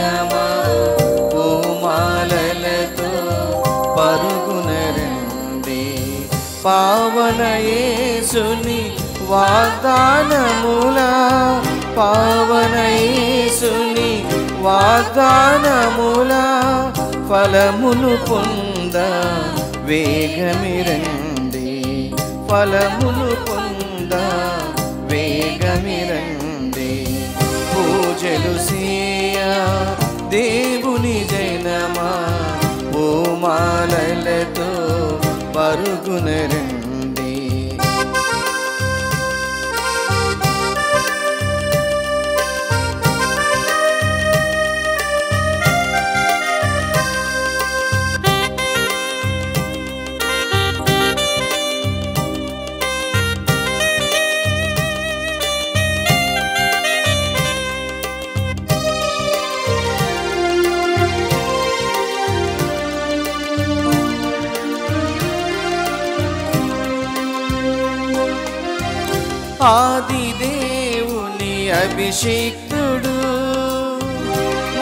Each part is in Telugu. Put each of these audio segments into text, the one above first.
జనమా పూమాలలతో పరుగున రండి పావన యేసుని వాగ్దానములా పావన యేసుని వాగ్దానములా ఫలములు పొంద వేగమిరండి ఫలములు పొంద వేగమిరండి పూజలు సేయ దేవుని జనమా పూమాలలతో పరుగున రండి ఆది దేవుని అభిషిక్తుడు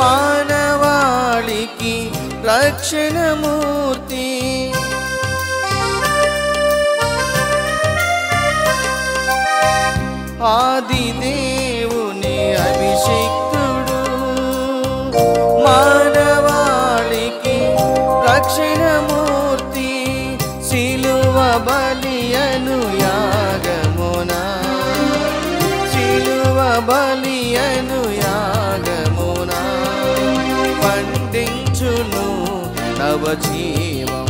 మానవాళికి రక్షణమూర్తి ఆది దేవుని అభిషిక్తుడు మానవాళికి రక్షణమూర్తి సిలువ బలియను యాగమునా బలియను యాగమునా పండించును నవజీవం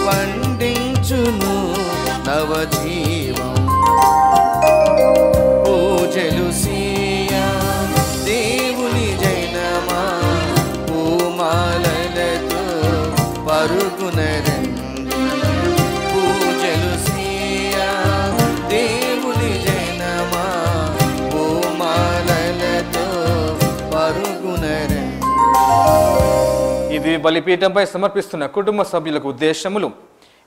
పండించును నవజీవం పూజలు సేయ దేవుని జనమా పూమాలలతో పరుగున రండి పూజలు సేయ దేవుని జనమా ఇది బలిపీఠంపై సమర్పిస్తున్న కుటుంబ సభ్యులకు ఉద్దేశములు.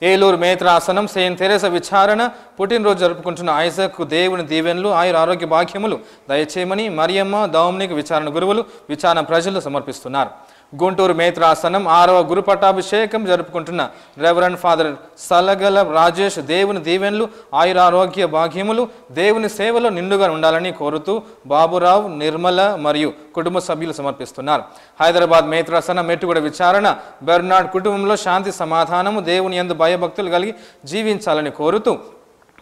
ఏలూరు మేత్రాసనం సెయింట్ తెరేసా విచారణ పుట్టినరోజు జరుపుకుంటున్న ఐజాక్ దేవుని దీవెనలు ఆయుర ఆరోగ్య భాగ్యములు దయచేయమని మరియమ్మ దౌమ్నిక్ విచారణ గురువులు విచారణ ప్రజలు సమర్పిస్తున్నారు. గుంటూరు మేత్రాసనం 6వ గురు పట్టాభిషేకం జరుపుకుంటున్న రెవరెండ్ ఫాదర్ సలగల రాజేష్ దేవుని దీవెనలు ఆయురారోగ్య భాగ్యములు దేవుని సేవలో నిండుగా ఉండాలని కోరుతూ బాబురావు నిర్మల మరియు కుటుంబ సభ్యులు సమర్పిస్తున్నారు. హైదరాబాద్ మేత్రాసనం మెట్టుగూడ విచారణ బెర్నాడ్ కుటుంబంలో శాంతి సమాధానము దేవుని యందు భయభక్తులు కలిగి జీవించాలని కోరుతూ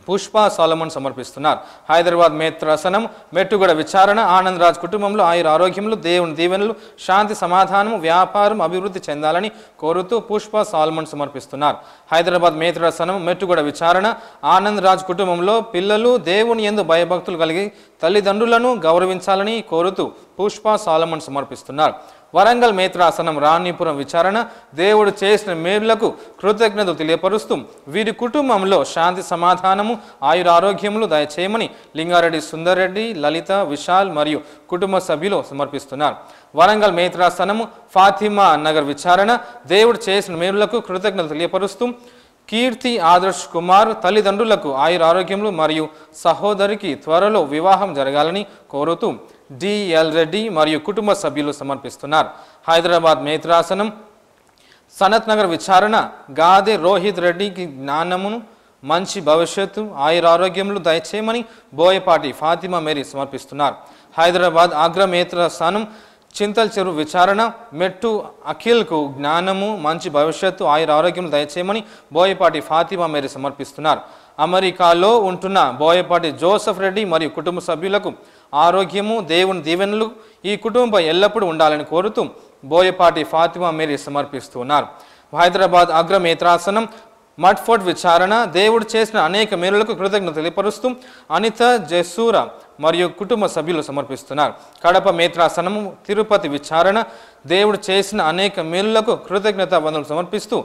పుష్ప సాలమన్ సమర్పిస్తున్నారు. హైదరాబాద్ మేత్రాసనం మెట్టుగూడ విచారణ ఆనంద్ రాజ్ కుటుంబంలో ఆయుర ఆరోగ్యములు దేవుని దీవెనలు శాంతి సమాధానము వ్యాపారం అభివృద్ధి చెందాలని కోరుతూ పుష్ప సాలమన్ సమర్పిస్తున్నారు. హైదరాబాద్ మేత్రాసనం మెట్టుగూడ విచారణ ఆనంద్ రాజ్ కుటుంబంలో పిల్లలు దేవుని యందు భయభక్తులు కలిగి తల్లిదండ్రులను గౌరవించాలని కోరుతూ పుష్ప సాలమన్ సమర్పిస్తున్నారు. వరంగల్ మేత్రాసనం రాణిపురం విచారణ దేవుడు చేసిన మేలులకు కృతజ్ఞతలు తెలియపరుస్తూ వీరి కుటుంబంలో శాంతి సమాధానము ఆయుర ఆరోగ్యములు దయచేయమని లింగారెడ్డి సుందర్ రెడ్డి లలిత విశాల్ మరియు కుటుంబ సభ్యులు సమర్పిస్తున్నారు. వరంగల్ మేత్రాసనము ఫాతిమా నగర్ విచారణ దేవుడు చేసిన మేలులకు కృతజ్ఞతలు తెలియపరుస్తూ కీర్తి ఆదర్శ్ కుమార్ తల్లిదండ్రులకు ఆయుర ఆరోగ్యములు మరియు సహోదరికి త్వరలో వివాహం జరగాలని కోరుతూ డిఎల్ రెడ్డి మరియు కుటుంబ సభ్యులు సమర్పిస్తున్నారు. హైదరాబాద్ మేత్రాసనం సనత్ నగర్ విచారణ గాదె రోహిత్ రెడ్డికి జ్ఞానమును మంచి భవిష్యత్తు ఆయుర ఆరోగ్యములు దయచేయమని బోయపాటి ఫాతిమా మేరీ సమర్పిస్తున్నారు. హైదరాబాద్ అగ్ర మేత్రాసనం చింతల్ చెరువు విచారణ మెట్టు అఖిల్కు జ్ఞానము మంచి భవిష్యత్తు ఆయుర ఆరోగ్యం దయచేయమని బోయపాటి ఫాతిమా మేరీ సమర్పిస్తున్నారు. అమెరికాలో ఉంటున్న బోయపాటి జోసెఫ్ రెడ్డి మరియు కుటుంబ సభ్యులకు ఆరోగ్యము దేవుని దీవెనలు ఈ కుటుంబంపై ఎల్లప్పుడూ ఉండాలని కోరుతూ బోయపాటి ఫాతిమా మేరీ సమర్పిస్తున్నారు. హైదరాబాద్ అగ్ర మేత్రాసనం మట్ఫోర్డ్ విచారణ దేవుడు చేసిన అనేక మేలులకు కృతజ్ఞత తెలియపరుస్తూ అనిత జెసూరా మరియు కుటుంబ సభ్యులు సమర్పిస్తున్నారు. కడప మేత్రాసనము తిరుపతి విచారణ దేవుడు చేసిన అనేక మేలులకు కృతజ్ఞత వందనలు సమర్పిస్తూ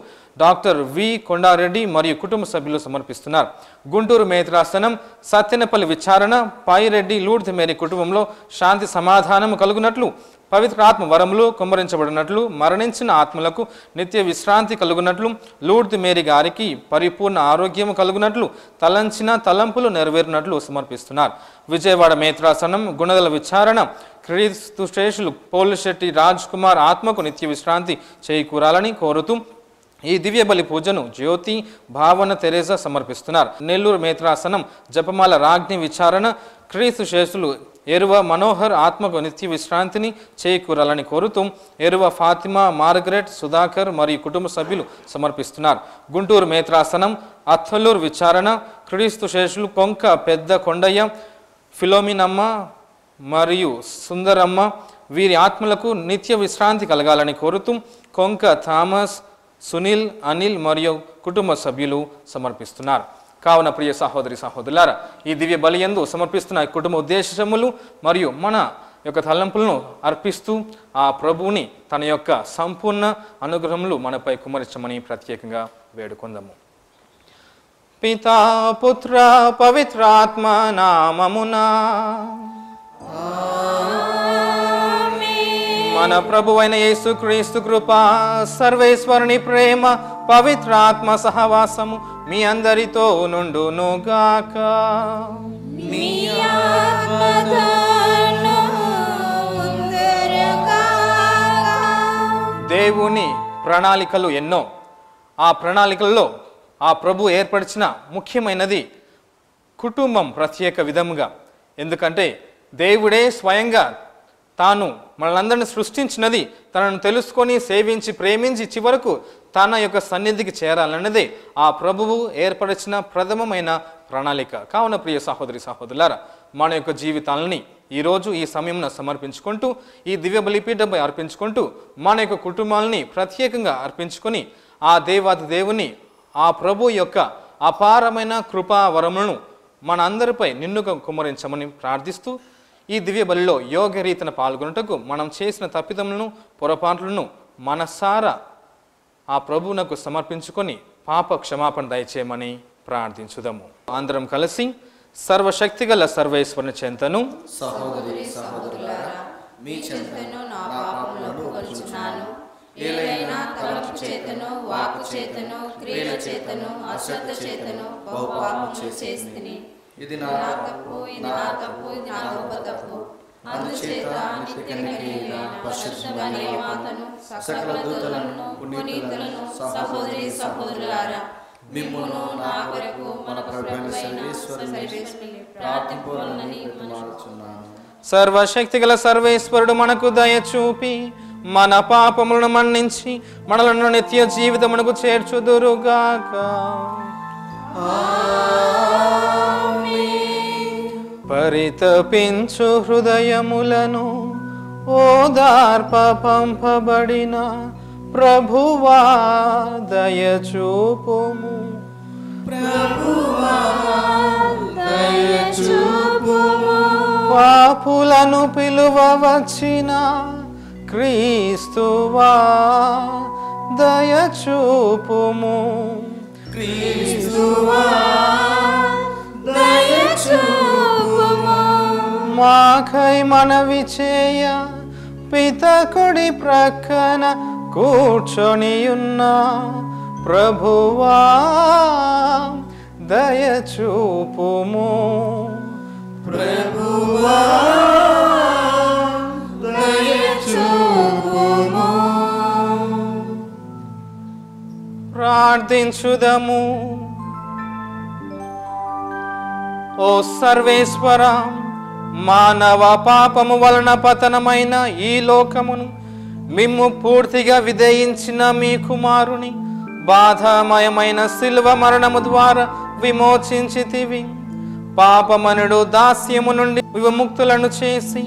డాక్టర్ వి కొండారెడ్డి మరియు కుటుంబ సభ్యులు సమర్పిస్తున్నారు. గుంటూరు మేత్రాసనం సత్యనపల్లి విచారణ పైరెడ్డి లూర్ద్ మేరీ కుటుంబంలో శాంతి సమాధానం కలుగునట్లు పవిత్రాత్మ వరములు కుమ్మరించబడినట్లు, మరణించిన ఆత్మలకు నిత్య విశ్రాంతి కలుగునట్లు, లూర్ది మేరీ గారికి పరిపూర్ణ ఆరోగ్యము కలుగునట్లు, తలంచిన తలంపులు నెరవేరినట్లు సమర్పిస్తున్నారు. విజయవాడ మేత్రాసనం గుణదల విచారణ క్రీస్తు శ్రేష్ఠులు పోలిశెట్టి రాజ్ కుమార్ ఆత్మకు నిత్య విశ్రాంతి చేకూరాలని కోరుతూ ఈ దివ్య బలి పూజను జ్యోతి భావన తెరేసా సమర్పిస్తున్నారు. నెల్లూరు మేత్రాసనం జపమాల రాజ్ఞి విచారణ క్రీస్తు శ్రేష్ఠులు ఎరువ మనోహర్ ఆత్మకు నిత్య విశ్రాంతిని చేకూరాలని కోరుతూ ఎరువ ఫాతిమా, మార్గరెట్, సుధాకర్ మరియు కుటుంబ సభ్యులు సమర్పిస్తున్నారు. గుంటూరు మేత్రాసనం అత్తలూరు విచారణ క్రీస్తు శ్రేష్ఠులు కొంక పెద్ద కొండయ్య, ఫిలోమినమ్మ మరియు సుందరమ్మ వీరి ఆత్మలకు నిత్య విశ్రాంతి కలగాలని కోరుతూ కొంక థామస్, సునీల్, అనిల్ మరియు కుటుంబ సభ్యులు సమర్పిస్తున్నారు. కావున ప్రియ సహోదరి సహోదరులారా, ఈ దివ్య బలియందు సమర్పిస్తున్న కుటుంబ ఉద్దేశములు మరియు మన యొక్క తలంపులను అర్పిస్తూ ఆ ప్రభువుని తన యొక్క సంపూర్ణ అనుగ్రహములు మనపై కుమరించమని ప్రత్యేకంగా వేడుకొందాము. పితా పుత్ర పవిత్రాత్మ నామమునా మన ప్రభువైన యేసుక్రీస్తు కృప, సర్వేశ్వరుని ప్రేమ, పవిత్రాత్మ సహవాసము మీ అందరితో నుండునుగాక. దేవుని ప్రణాళికలు ఎన్నో. ఆ ప్రణాళికల్లో ఆ ప్రభు ఏర్పరిచిన ముఖ్యమైనది కుటుంబం ప్రత్యేక విధముగా. ఎందుకంటే దేవుడే స్వయంగా తాను మనలందరినీ సృష్టించినది తనను తెలుసుకొని సేవించి ప్రేమించి చివరకు తన యొక్క సన్నిధికి చేరాలన్నదే ఆ ప్రభువు ఏర్పరిచిన ప్రథమమైన ప్రణాళిక. కావున ప్రియ సహోదరి సహోదరులారా, మన యొక్క జీవితాలని ఈరోజు ఈ సమయంలో సమర్పించుకుంటూ ఈ దివ్య బలిపీఠంపై అర్పించుకుంటూ మన యొక్క కుటుంబాలని ప్రత్యేకంగా అర్పించుకొని ఆ దేవాది దేవుని ఆ ప్రభు యొక్క అపారమైన కృపా వరములను మన అందరిపై నిన్నుగా కుమ్మరించమని ప్రార్థిస్తూ ఈ దివ్య బలిలో యోగరీతిన పాల్గొనుటకు మనం చేసిన తప్పిదములను పొరపాట్లను మనసారా ఆ ప్రభువునకు సమర్పించుకొని పాప క్షమాపణ దయచేయమని ప్రార్థించుదాము. అందరం కలిసి సర్వశక్తిగల సర్వేశ్వరుని చెంతను సహోదరి సహోదరులారా, మీ చెంతను నా పాపములను ఒప్పుకొనుచున్నాను. ఏలైనా తలంపు చేతను, వాక్కు చేతను, క్రియల చేతను, అశ్రద్ధ చేతను బహు పాపము చేసితిని. ఇది నా తప్పు, ఇది నా తప్పు, ఇది నా గొప్ప తప్పు. అందుచేత నిత్యకన్యకైన పరిశుద్ధ మాతను, సకల దూతలను, పునీతులను, సహోదరి సహోదరులారా, మిమ్మును నా కొరకు మన ప్రభువైన సర్వేశ్వరుని ప్రార్థింపవలెనని మనవిస్తున్నాను. సర్వశక్తిగల సర్వేశ్వరుడు మనకు దయ చూపి మన పాపములను మన్నించి మనలను నిత్య జీవితమునకు చేర్చుదురుగాక. పరితపించు హృదయములను ఓదార్ప పంపబడిన ప్రభువా దయచూపుము. పాపులను పిలువ వచ్చిన క్రీస్తువా దయచూపుము. మాకై మనవి చేయ పితకుడి ప్రక్కన కూర్చొనియున్న ప్రభువా దయచూపుము. ప్రభువా దయచూపుము. ప్రార్థించుదము. ఓ సర్వేశ్వర, మానవ పాపము వలన పతనమైన ఈ లోకమును మిమ్ము పూర్తిగా విధేయించిన మీ కుమారుని బాధామయమైన శిలువ మరణము ద్వారా విమోచించితివి. పాపమనుడు దాస్యము నుండి విముక్తులను చేసి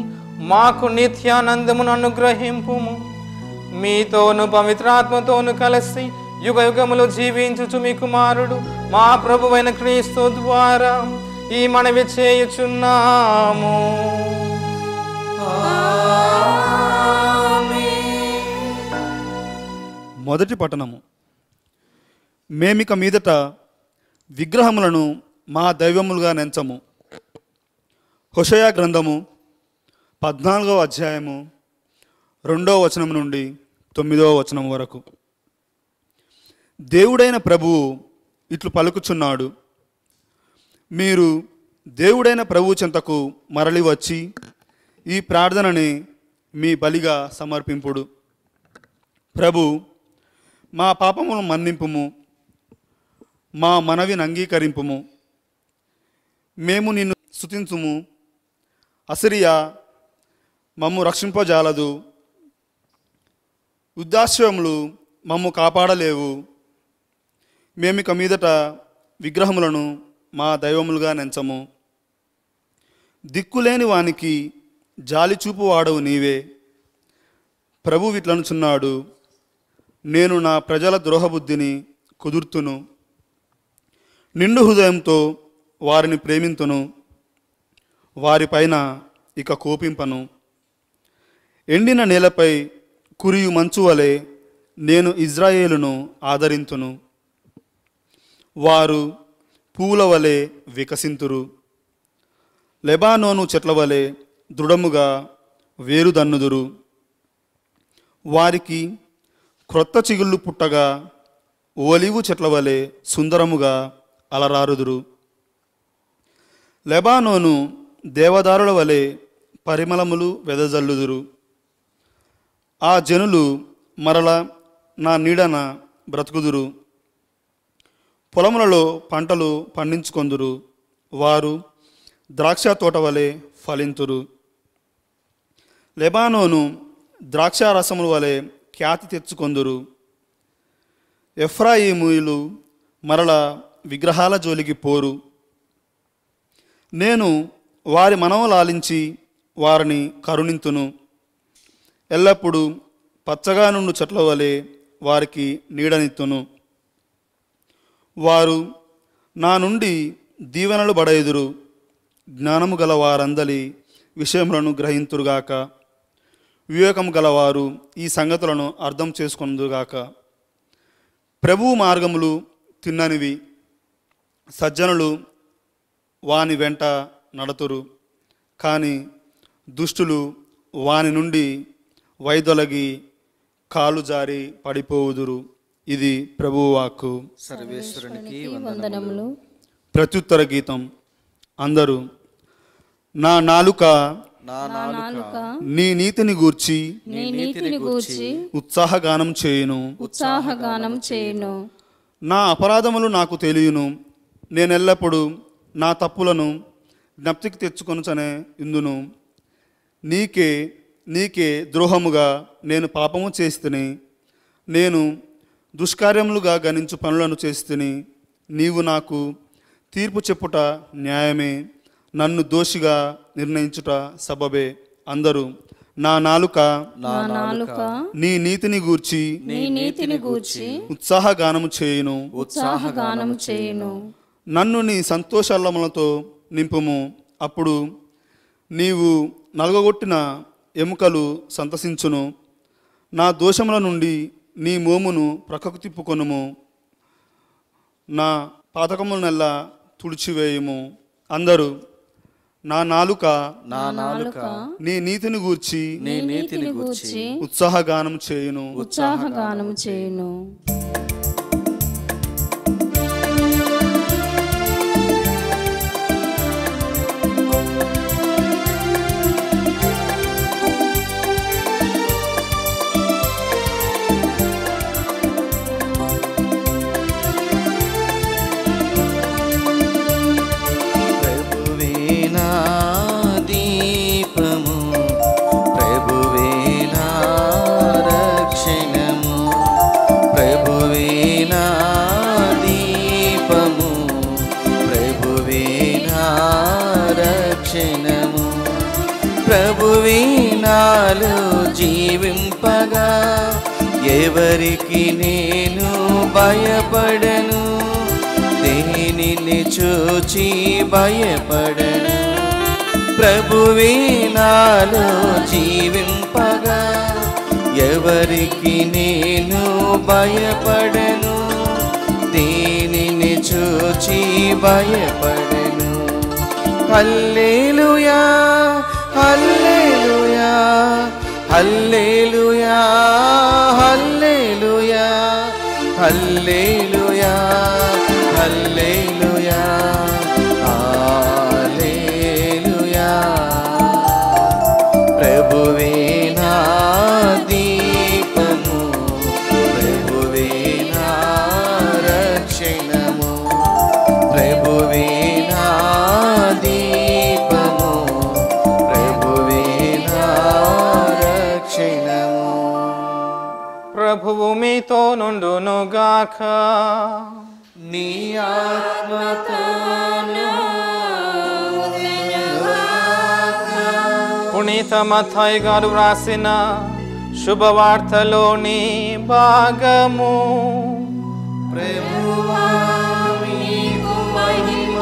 మాకు నిత్యానందమును అనుగ్రహింపుము. మీతోను పవిత్రాత్మతోను కలిసి యుగ యుగములు జీవించుచు మీ కుమారుడు మా ప్రభువైన క్రీస్తు ద్వారా ఈ మనవి చేయుచున్నాము. మొదటి పట్టణము. మేమిక మీదట విగ్రహములను మా దైవములుగా నెంచము. హోషేయ గ్రంథము 14వ అధ్యాయము 2వ వచనం నుండి 9వ వచనం వరకు. దేవుడైన ప్రభువు ఇట్లు పలుకుచున్నాడు, మీరు దేవుడైన ప్రభువు చెంతకు మరలి వచ్చి ఈ ప్రార్థనని మీ బలిగా సమర్పింపుడు. ప్రభు, మా పాపములను మన్నింపుము, మా మనవిని అంగీకరింపుము. మేము నిన్ను స్తుతించుము. అసిరియా మమ్ము రక్షింపజాలదు, ఉద్దాశ్రయములు మమ్ము కాపాడలేవు. మేమిక మీదట విగ్రహములను మా దైవములుగా నెంచము. దిక్కులేని వానికి జాలి చూపువాడవు నీవే. ప్రభు ఇట్లనుచున్నాడు, నేను నా ప్రజల ద్రోహబుద్ధిని కుదుర్తును, నిండు హృదయంతో వారిని ప్రేమింతును, వారిపైన ఇక కోపింపను. ఎండిన నేలపై కురియు మంచు వలె నేను ఇజ్రాయేలును ఆదరింతును. వారు పూల వలె వికసింతురు, లెబానోను చెట్ల వలె దృఢముగా వేరుదన్నుదురు. వారికి క్రొత్త చిగుళ్ళు పుట్టగా ఓలివు చెట్ల వలె సుందరముగా అలరారుదురు. లెబానోను దేవదారుల వలె పరిమళములు వెదజల్లుదురు. ఆ జనులు మరల నా నీడన బ్రతుకుదురు, పొలములలో పంటలు పండించుకొందురు. వారు ద్రాక్ష తోట వలె ఫలింతురు. లెబానోను ద్రాక్షారసముల వలె ఖ్యాతి తెచ్చుకొందురు. ఎఫ్రాయిమీయులు మరల విగ్రహాల జోలికి పోరు. నేను వారి మనవలాలించి వారిని కరుణింతును. ఎల్లప్పుడూ పచ్చగా నుండు చెట్ల వలె వారికి నీడనిత్తును. వారు నా నుండి దీవెనలు బడయుదురు. జ్ఞానము గల వారందలి విషయములను గ్రహింతురుగాక. వివేకము గలవారు ఈ సంగతులను అర్థం చేసుకొందురుగాక. ప్రభువు మార్గములు తిన్ననివి, సజ్జనులు వాని వెంట నడతురు. కానీ దుష్టులు వాని నుండి వైదొలగి కాలు జారి పడిపోవుదురు. ఇది ప్రభువు వాక్కు. సర్వేశ్వరునికి వందనములు. ప్రత్యుత్తర గీతం. అందరూ నా నాలుక నీ నీతిని గూర్చి ఉత్సాహగానం చేయును. నా అపరాధములు నాకు తెలియను. నేనెల్లప్పుడూ నా తప్పులను జ్ఞప్తికి తెచ్చుకొనుచనే ఇందును. నీకే ద్రోహముగా నేను పాపము చేస్తుని, నేను దుష్కార్యములుగా గణించు పనులను చేస్తుని. నీవు నాకు తీర్పు చెప్పుట న్యాయమే, నన్ను దోషిగా నిర్ణయించుట సబబే. అందరూ నా నాలుక నీ నీతిని గూర్చి ఉత్సాహగానము చేయును. నన్ను నీ సంతోషాలములతో నింపుము. అప్పుడు నీవు నలుగగొట్టిన ఎముకలు సంతసించును. నా దోషముల నుండి నీ మోమును ప్రక్కకు తిప్పుకొనుము. నా పాతకములనెల్లా తుడిచివేయుము. అందరూ నా నాలుక నీ నీతిని గూర్చి ఉత్సాహగానం చేయును. ప్రభువే నాలో జీవింపగా ఎవరికి నేను భయపడను. దేనిని చూచి భయపడను. ప్రభువే నాలో జీవింపగా ఎవరికి నేను భయపడను. దేనిని చూచి భయపడను. హల్లెలూయా హల్లెలూయా హల్లెలూయా హల్లెలూయా హల్లెలూయా హల్లెలూయా హల్లెలూయా ప్రభువే నా దీపము ప్రభువే నా రక్షణము ప్రభువే నా దీపము ప్రభువే నా రక్షణము. ప్రభువు మీతో నుండునుగాక. నీ ఆత్మతోను పునీత మత్తయి గారు వ్రాసిన శుభవార్తలోని భాగము. ప్రభువా మీకు మహిమ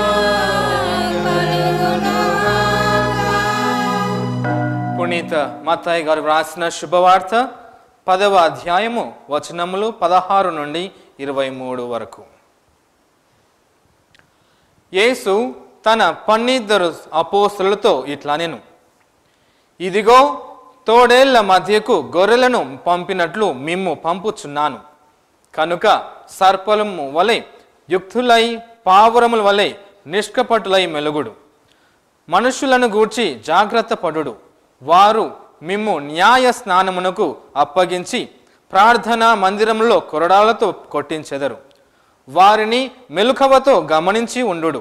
పునీత మత్తయి గారు వ్రాసిన శుభవార్త 10వ అధ్యాయము వచనములు 16 నుండి 23 వరకు. యేసు తన 12 అపోస్తలులతో ఇట్లా నేను, ఇదిగో తోడేళ్ల మధ్యకు గొర్రెలను పంపినట్లు మిమ్ము పంపుచున్నాను. కనుక సర్పలము వలె యుక్తులై పావురముల వలె నిష్కపటులై మెలుగుడు. మనుషులను గూర్చి జాగ్రత్త పడుడు. వారు మిమ్ము న్యాయ స్నానమునకు అప్పగించి ప్రార్థనా మందిరంలో కొరడాలతో కొట్టించెదరు. వారిని మెలకువతో గమనించి ఉండుడు.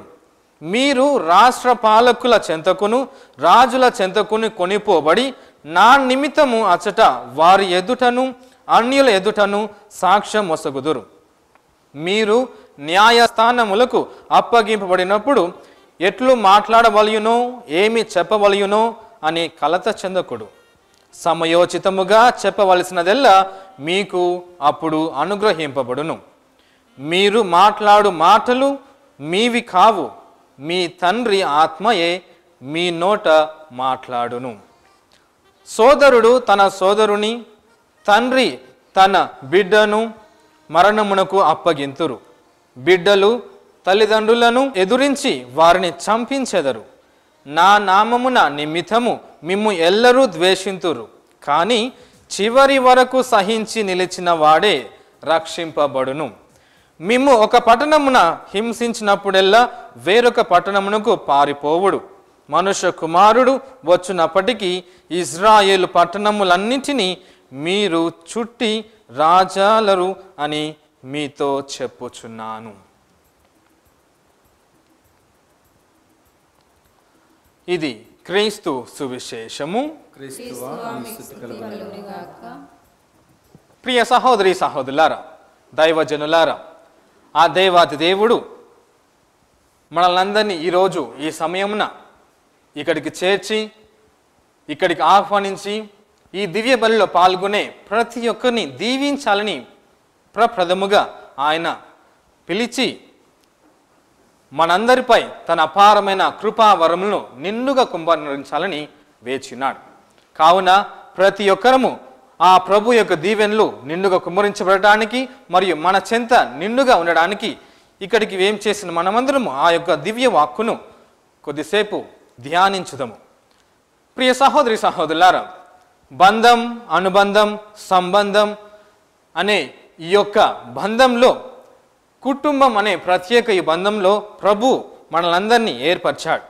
మీరు రాష్ట్ర పాలకుల చెంతకును రాజుల చెంతకును కొనిపోబడి నా నిమిత్తము అచట వారి ఎదుటను అన్యుల ఎదుటను సాక్ష్యం మొసగుదురు. మీరు న్యాయస్థానములకు అప్పగింపబడినప్పుడు ఎట్లు మాట్లాడవలయునో ఏమి చెప్పవలయునో అని కలత చెందకుడు. సమయోచితముగా చెప్పవలసినదెల్లా మీకు అప్పుడు అనుగ్రహింపబడును. మీరు మాట్లాడు మాటలు మీవి కావు, మీ తండ్రి ఆత్మయే మీ నోట మాట్లాడును. సోదరుడు తన సోదరుని, తండ్రి తన బిడ్డను మరణమునకు అప్పగింతురు. బిడ్డలు తల్లిదండ్రులను ఎదురించి వారిని చంపించెదరు. నా నామమున నిమిత్తము మిమ్ము ఎల్లరూ ద్వేషింతురు. కానీ చివరి వరకు సహించి నిలిచిన వాడే రక్షింపబడును. మిమ్ము ఒక పట్టణమున హింసించినప్పుడెల్లా వేరొక పట్టణమునకు పారిపోవుడు. మనుష్య కుమారుడు వచ్చునప్పటికీ ఇజ్రాయేలు పట్టణములన్నింటినీ మీరు చుట్టి రాజాలరు అని మీతో చెప్పుచున్నాను. ఇది క్రీస్తు సువిశేషము. ప్రియ సహోదరి సహోదరులారా, దైవజనులారా, ఆ దేవాది దేవుడు మనల్నందరినీ ఈరోజు ఈ సమయమున ఇక్కడికి చేర్చి ఇక్కడికి ఆహ్వానించి ఈ దివ్య బలిలో పాల్గొనే ప్రతి ఒక్కరిని దీవించాలని ప్రప్రథముగా ఆయన పిలిచి మనందరిపై తన అపారమైన కృపావరములను నిండుగా కుమ్మరించాలని వేచినాడు. కావున ప్రతి ఒక్కరము ఆ ప్రభు యొక్క దీవెనలు నిండుగా కుమ్మరించబడటానికి మరియు మన చెంత నిండుగా ఉండడానికి ఇక్కడికి ఏం చేసిన మనమందరము ఆ యొక్క దివ్య వాక్కును కొద్దిసేపు ధ్యానించుదాము. ప్రియ సహోదరి సహోదరులారా, బంధం, అనుబంధం, సంబంధం అనే ఈ యొక్క బంధంలో కుటుంబం అనే ప్రత్యేక ఈ బంధంలో ప్రభు మనలందరినీ ఏర్పరిచాడు.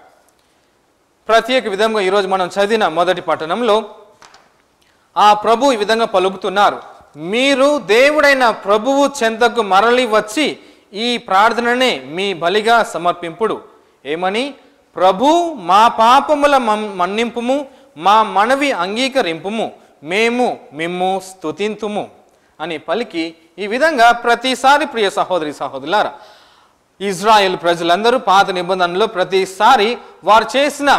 ప్రత్యేక విధంగా ఈరోజు మనం చదివిన మొదటి పట్టణంలో ఆ ప్రభు ఈ విధంగా పలుకుతున్నారు, మీరు దేవుడైన ప్రభువు చెంతకు మరలి వచ్చి ఈ ప్రార్థననే మీ బలిగా సమర్పింపుడు. ఏమని? ప్రభు మా పాపముల మన్నింపుము, మా మనవి అంగీకరింపుము, మేము మిమ్ము స్తుతింతుము అని పలికి ఈ విధంగా ప్రతిసారి ప్రియ సహోదరి సహోదరులారా, ఇజ్రాయెల్ ప్రజలందరూ పాత నిబంధనలో ప్రతిసారి వారు చేసిన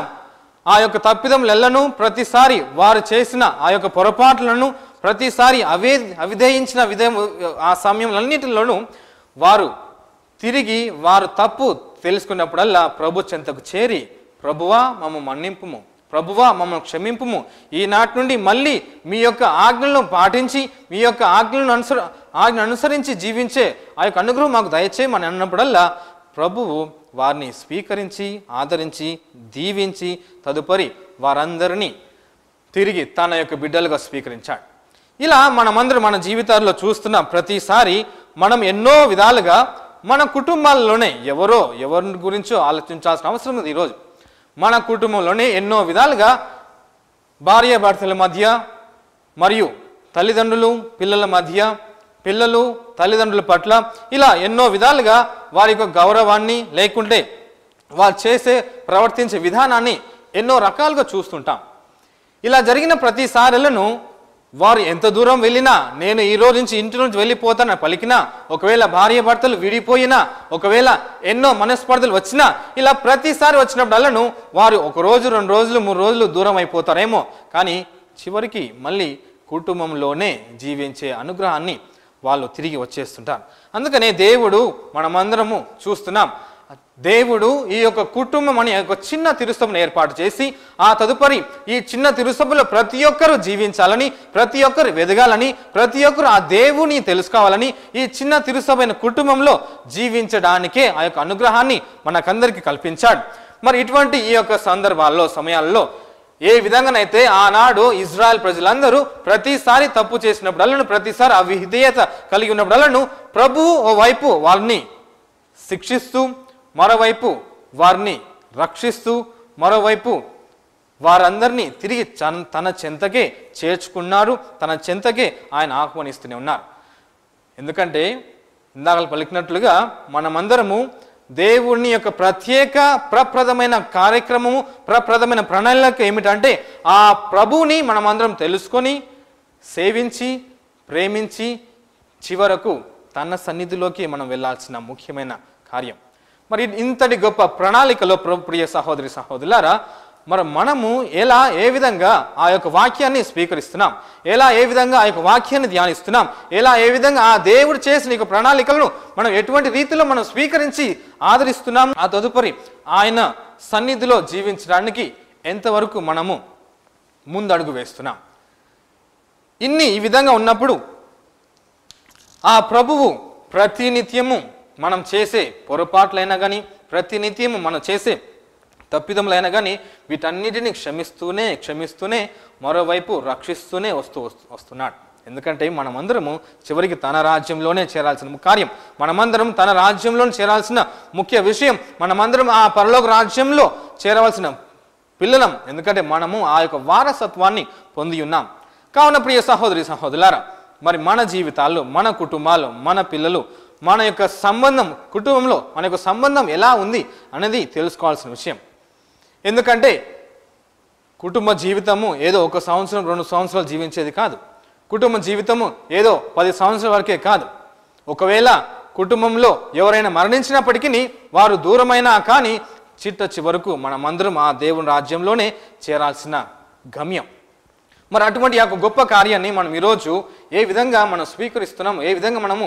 ఆ యొక్క తప్పిదములెల్లను, ప్రతిసారి వారు చేసిన ఆ యొక్క పొరపాట్లను, ప్రతిసారి అవిధేయించిన ఆ సమయంలన్నిటిలోనూ వారు తిరిగి వారు తప్పు తెలుసుకున్నప్పుడల్లా ప్రభు చెంతకు చేరి, ప్రభువా మమ్మ మన్నింపుము, ప్రభువా మమ్మల్ని క్షమింపుము, ఈనాటి నుండి మళ్ళీ మీ యొక్క ఆజ్ఞలను పాటించి మీ యొక్క ఆజ్ఞ అనుసరించి జీవించే ఆ యొక్క అనుగ్రహం మాకు దయచేయమని అన్నప్పుడల్లా ప్రభువు వారిని స్వీకరించి ఆదరించి దీవించి తదుపరి వారందరినీ తిరిగి తన యొక్క బిడ్డలుగా స్వీకరించాడు. ఇలా మనమందరం మన జీవితాల్లో చూస్తున్న ప్రతిసారి మనం ఎన్నో విధాలుగా మన కుటుంబాల్లోనే ఎవరి గురించో ఆలోచించాల్సిన అవసరం ఉంది. ఈరోజు మన కుటుంబంలోనే ఎన్నో విధాలుగా భార్యాభర్తల మధ్య మరియు తల్లిదండ్రులు పిల్లల మధ్య, పిల్లలు తల్లిదండ్రుల పట్ల ఇలా ఎన్నో విధాలుగా వారి యొక్క గౌరవాన్ని లేకుంటే వారు ప్రవర్తించే విధానాన్ని ఎన్నో రకాలుగా చూస్తుంటాం. ఇలా జరిగిన ప్రతిసారులను వారు ఎంత దూరం వెళ్ళినా, నేను ఈ రోజు నుంచి ఇంటి నుంచి వెళ్ళిపోతానని పలికినా, ఒకవేళ భార్యాభర్తలు విడిపోయినా, ఒకవేళ ఎన్నో మనస్పర్ధలు వచ్చినా, ఇలా ప్రతిసారి వచ్చినప్పుడల్లను వారు 1 రోజు 2 రోజులు 3 రోజులు దూరం అయిపోతారేమో, కానీ చివరికి మళ్ళీ కుటుంబంలోనే జీవించే అనుగ్రహాన్ని వాళ్ళు తిరిగి వచ్చేస్తుంటారు. అందుకనే దేవుడు మనమందరము చూస్తున్నాం, దేవుడు ఈ యొక్క కుటుంబం అనే ఒక చిన్న తిరుసభను ఏర్పాటు చేసి ఆ తదుపరి ఈ చిన్న తిరుసభలో ప్రతి ఒక్కరూ జీవించాలని, ప్రతి ఒక్కరు ఎదగాలని, ప్రతి ఒక్కరు ఆ దేవుని తెలుసుకోవాలని ఈ చిన్న తిరుసభైన కుటుంబంలో జీవించడానికే ఆ యొక్క అనుగ్రహాన్ని మనకందరికీ కల్పించాడు. మరి ఇటువంటి ఈ యొక్క సందర్భాల్లో సమయాల్లో ఏ విధంగానైతే ఆనాడు ఇజ్రాయెల్ ప్రజలందరూ ప్రతిసారి తప్పు చేసినప్పుడల్లను, ప్రతిసారి అవిధేయత కలిగి ఉన్నప్పుడల్లను ప్రభువు ఓ వైపు వారిని శిక్షిస్తూ, మరోవైపు వారిని రక్షిస్తూ, మరోవైపు వారందరినీ తిరిగి తన చెంతకే చేర్చుకున్నారు, తన చెంతకే ఆయన ఆహ్వానిస్తూనే ఉన్నారు. ఎందుకంటే ఇందాక పలికినట్లుగా మనమందరము దేవుని యొక్క ప్రత్యేక ప్రప్రదమైన కార్యక్రమము, ప్రప్రదమైన ప్రణాళిక ఏమిటంటే ఆ ప్రభువుని మనమందరం తెలుసుకొని, సేవించి, ప్రేమించి చివరకు తన సన్నిధిలోకి మనం వెళ్ళాల్సిన ముఖ్యమైన కార్యం. మరి ఇంతటి గొప్ప ప్రణాళికలో ప్రియ సహోదరి సహోదరులారా, మరి మనము ఏ విధంగా ఆ యొక్క వాక్యాన్ని స్వీకరిస్తున్నాం, ఏ విధంగా ఆ యొక్క వాక్యాన్ని ధ్యానిస్తున్నాం, ఏ విధంగా ఆ దేవుడు చేసిన యొక్క ప్రణాళికలను మనం ఎటువంటి రీతిలో మనం స్వీకరించి ఆదరిస్తున్నాం, ఆ తదుపరి ఆయన సన్నిధిలో జీవించడానికి ఎంతవరకు మనము ముందడుగు వేస్తున్నాం. ఈ విధంగా ఉన్నప్పుడు ఆ ప్రభువు ప్రతినిత్యము మనం చేసే పొరపాట్లైనా కానీ, ప్రతినిత్యము మనం చేసే తప్పిదములైనా కానీ వీటన్నిటిని క్షమిస్తూనే మరోవైపు రక్షిస్తూనే వస్తున్నాడు. ఎందుకంటే మనమందరము చివరికి తన రాజ్యంలోనే చేరాల్సిన కార్యం, మనమందరం తన రాజ్యంలోనే చేరాల్సిన ముఖ్య విషయం, మనమందరం ఆ పరలోక రాజ్యంలో చేరవలసిన పిల్లలం. ఎందుకంటే మనము ఆ యొక్క వారసత్వాన్ని పొంది ఉన్నాం. కావున ప్రియ సహోదరి సహోదరులారా, మరి మన జీవితాల్లో, మన కుటుంబాలు, మన పిల్లలు, మన యొక్క సంబంధం, కుటుంబంలో మన యొక్క సంబంధం ఎలా ఉంది అనేది తెలుసుకోవాల్సిన విషయం. ఎందుకంటే కుటుంబ జీవితము ఏదో 1 సంవత్సరం 2 సంవత్సరాలు జీవించేది కాదు. కుటుంబ జీవితము ఏదో 10 సంవత్సరాల వరకే కాదు. ఒకవేళ కుటుంబంలో ఎవరైనా మరణించినప్పటికీ వారు దూరమైనా కానీ చివరకు మనమందరం ఆ దేవుని రాజ్యంలోనే చేరాల్సిన గమ్యం. మరి అటువంటి యొక్క గొప్ప కార్యాన్ని మనం ఈరోజు ఏ విధంగా మనం స్వీకరిస్తున్నాం, ఏ విధంగా మనము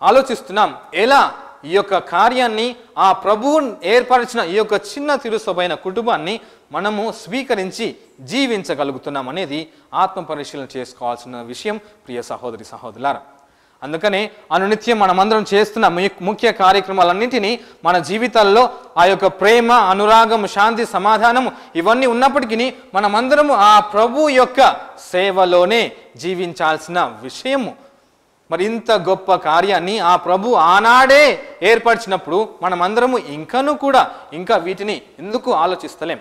ఆలోచిస్తున్నాం, ఎలా ఈ యొక్క కార్యాన్ని ఆ ప్రభువు ఏర్పరిచిన ఈ యొక్క చిన్న తిరుసభైన కుటుంబాన్ని మనము స్వీకరించి జీవించగలుగుతున్నాం అనేది ఆత్మ పరిశీలన చేసుకోవాల్సిన విషయం ప్రియ సహోదరి సహోదరులారా. అందుకనే అనునిత్యం మనమందరం చేస్తున్న ముఖ్య కార్యక్రమాలన్నింటినీ మన జీవితాల్లో ఆ యొక్క ప్రేమ, అనురాగం, శాంతి, సమాధానం ఇవన్నీ ఉన్నప్పటికీ మనమందరము ఆ ప్రభు యొక్క సేవలోనే జీవించాల్సిన విషయము. మరి ఇంత గొప్ప కార్యాన్ని ఆ ప్రభు ఆనాడే ఏర్పరిచినప్పుడు మనమందరము ఇంకా వీటిని ఎందుకు ఆలోచిస్తలేం?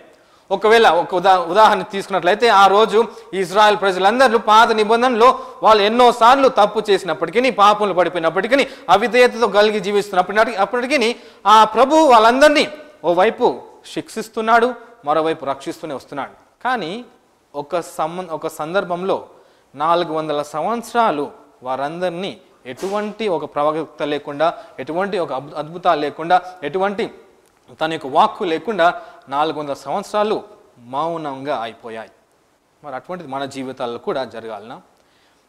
ఒకవేళ ఒక ఉదాహరణ తీసుకున్నట్లయితే ఆ రోజు ఇజ్రాయెల్ ప్రజలందరూ పాత నిబంధనలో వాళ్ళు ఎన్నోసార్లు తప్పు చేసినప్పటికీ, పాపంలో పడిపోయినప్పటికీ, అవిధేయతతో కలిగి జీవిస్తున్నప్పటికీ ఆ ప్రభు వాళ్ళందరినీ ఓవైపు శిక్షిస్తున్నాడు, మరోవైపు రక్షిస్తూనే వస్తున్నాడు. కానీ ఒక సందర్భంలో 400 సంవత్సరాలు వారందరినీ ఎటువంటి ఒక ప్రవక్త లేకుండా, ఎటువంటి ఒక అద్భుతాలు లేకుండా, ఎటువంటి తన యొక్క వాక్కు లేకుండా 400 సంవత్సరాలు మౌనంగా అయిపోయాయి. మరి అటువంటిది మన జీవితాల్లో కూడా జరగాలనా?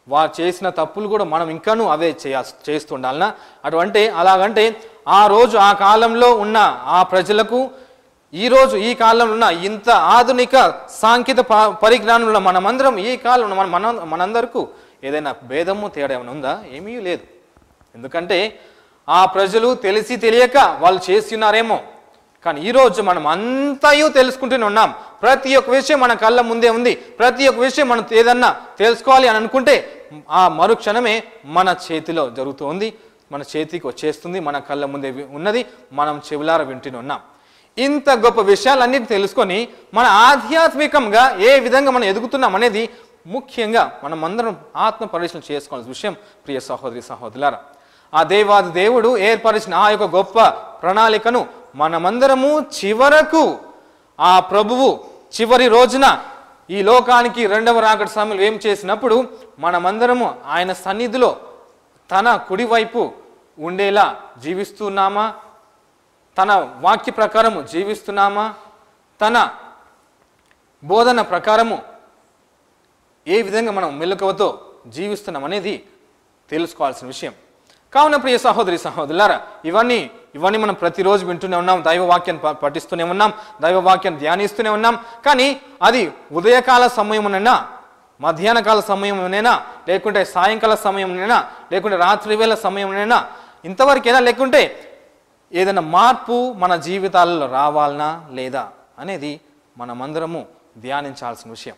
వారు చేసిన తప్పులు కూడా మనం ఇంకానూ అవే చేస్తుండాలనా? అలాగంటే ఆ రోజు ఆ కాలంలో ఉన్న ఆ ప్రజలకు ఈరోజు ఈ కాలంలో ఉన్న ఇంత ఆధునిక సాంకేతిక పరిజ్ఞానంలో మనమందరం ఈ కాలంలో మనందరికీ ఏదైనా భేదము తేడా ఏమైనా ఉందా? ఏమీ లేదు. ఎందుకంటే ఆ ప్రజలు తెలియక వాళ్ళు చేస్తున్నారేమో, కానీ ఈరోజు మనం అంతయు తెలుసుకుంటూనే ఉన్నాం. ప్రతి ఒక్క విషయం మన కళ్ళ ముందే ఉంది. ప్రతి ఒక్క విషయం మనం ఏదన్నా తెలుసుకోవాలి అని అనుకుంటే ఆ మరుక్షణమే మన చేతిలో జరుగుతుంది, మన చేతికి వచ్చేస్తుంది, మన కళ్ళ ముందే ఉన్నది, మనం చెవులారా వింటూనే ఉన్నాం. ఇంత గొప్ప విషయాలన్నిటిని తెలుసుకొని మన ఆధ్యాత్మికంగా ఏ విధంగా మనం ఎదుగుతున్నాం అనేది ముఖ్యంగా మనం అందరం ఆత్మ పరిశీలన చేసుకోవాల్సిన విషయం. ప్రియ సహోదరి సహోదరులారా, ఆ దేవాది దేవుడు ఏర్పరిచిన ఆ యొక్క గొప్ప ప్రణాళికను మనమందరము చివరకు ఆ ప్రభువు చివరి రోజున ఈ లోకానికి రెండవ రాకడ సమయంలో ఏం చేసినప్పుడు మనమందరము ఆయన సన్నిధిలో తన కుడివైపు ఉండేలా జీవిస్తున్నామా, తన వాక్య ప్రకారము జీవిస్తున్నామా, తన బోధన ప్రకారము ఏ విధంగా మనం మెలకువతో జీవిస్తున్నాం అనేది తెలుసుకోవాల్సిన విషయం. కావున ప్రియ సహోదరి సహోదరులారా, ఇవన్నీ మనం ప్రతిరోజు వింటూనే ఉన్నాం, దైవవాక్యాన్ని పఠిస్తూనే ఉన్నాం, దైవవాక్యాన్ని ధ్యానిస్తూనే ఉన్నాం. కానీ అది ఉదయకాల సమయమునైనా, మధ్యాహ్న కాల సమయమునైనా, లేకుంటే సాయంకాల సమయమునైనా, లేకుంటే రాత్రి వేళ సమయమునైనా, ఇంతవరకైనా లేకుంటే ఏదైనా మార్పు మన జీవితాలలో రావాలనా లేదా అనేది మనమందరము ధ్యానించాల్సిన విషయం.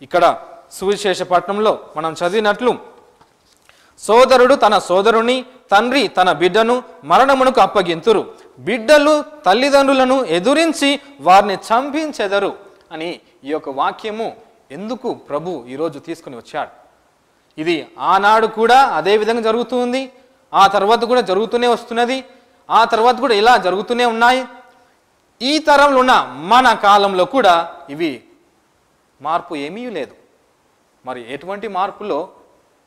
ఇక్కడ సువిశేష పట్టణంలో మనం చదివినట్లు, సోదరుడు తన సోదరుని, తండ్రి తన బిడ్డను మరణమునకు అప్పగింతురు, బిడ్డలు తల్లిదండ్రులను ఎదురించి వారిని చంపించెదరు అని ఈ యొక్క వాక్యము ఎందుకు ప్రభు ఈరోజు తీసుకుని వచ్చాడు? ఇది ఆనాడు కూడా అదే విధంగా జరుగుతుంది, ఆ తర్వాత కూడా జరుగుతూనే వస్తున్నది, ఆ తర్వాత కూడా ఇలా జరుగుతూనే ఉన్నాయి. ఈ తరంలో ఉన్న మన కాలంలో కూడా ఇవి మార్పు ఏమీ లేదు. మరి ఎటువంటి మార్పులో